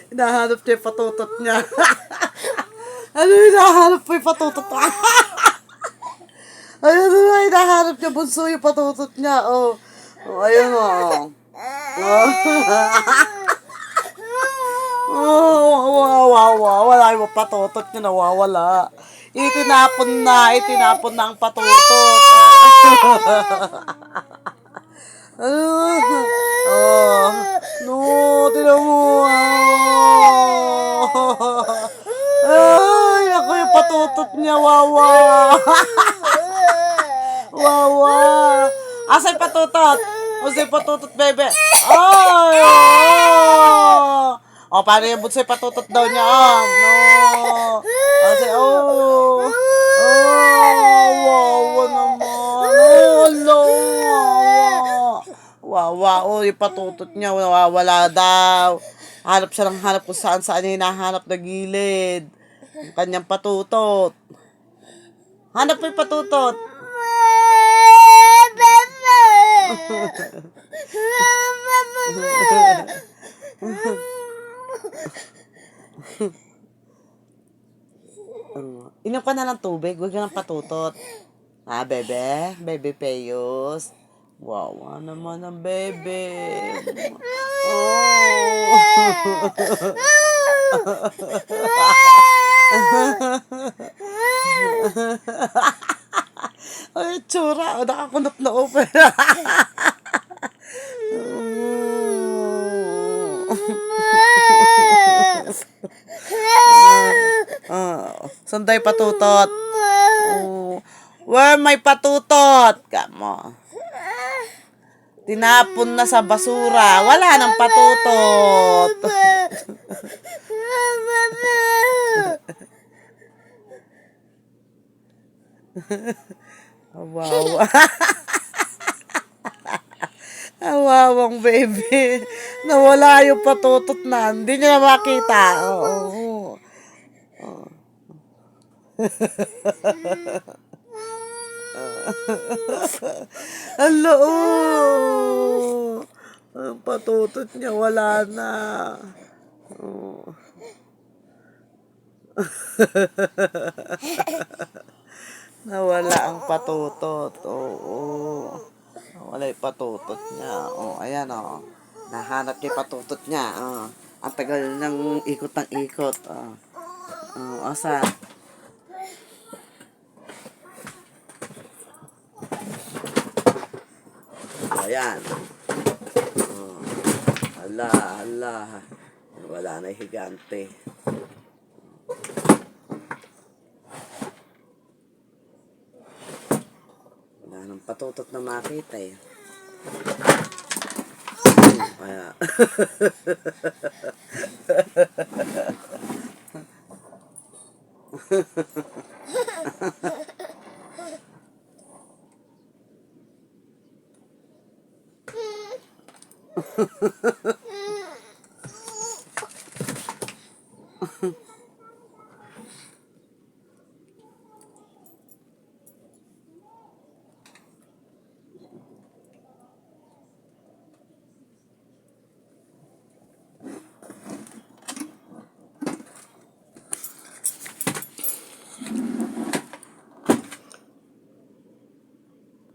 Hinahanap niya yung patutot niya. Ano yung hinahanap po yung patutot niya? Ayun na, hinahanap niya bunso yung patutot niya. Oh, oh ayun o. Oh. Oh, wala yung patutot niya, nawawala. Itinapon na ang patutot. Oh, no, tinan mo. Ay, ako yung patutot niya, wawa. Wawa. Asa yung patutot? Asa yung patutot, bebe? Ay, oh. Oh, paano yung bunso yung patutot daw niya? Ah, no. Asa, oh. Oh, wawa naman. Oh, no. Wawa, oh, yung patutot niya, nawawala daw. Hanap siya ng hanap kung saan hinahanap na gilid. Ang kanyang patutot. Hanap mo yung patutot. Inom ka na ng tubig, huwag ka ng patutot. Ha, bebe? Bebe Peyos. Wow, naman ang bebe. Oh. Ay, tsura. O, nakakunot na open. Sanday patutot. Oh. Where may patutot? Kamo. Tinapon na sa basura. Wala nang patutot. Wow. Awawang baby. Nawala yung patutot na. Hindi niya na makita. Oo. Hello. Ang patutot niya wala na. Oh. Nawala ang patutot. Oo. Nawala yung patutot niya. Oh, ayan oh. Nahanap niya yung patutot niya. Oh. Ang tagal ng ikot ng ikot. Oh. Oh, asa? Ayan. Oh. Hala. Wala na yung higante. Wala nang patutot na makita eh. Kaya.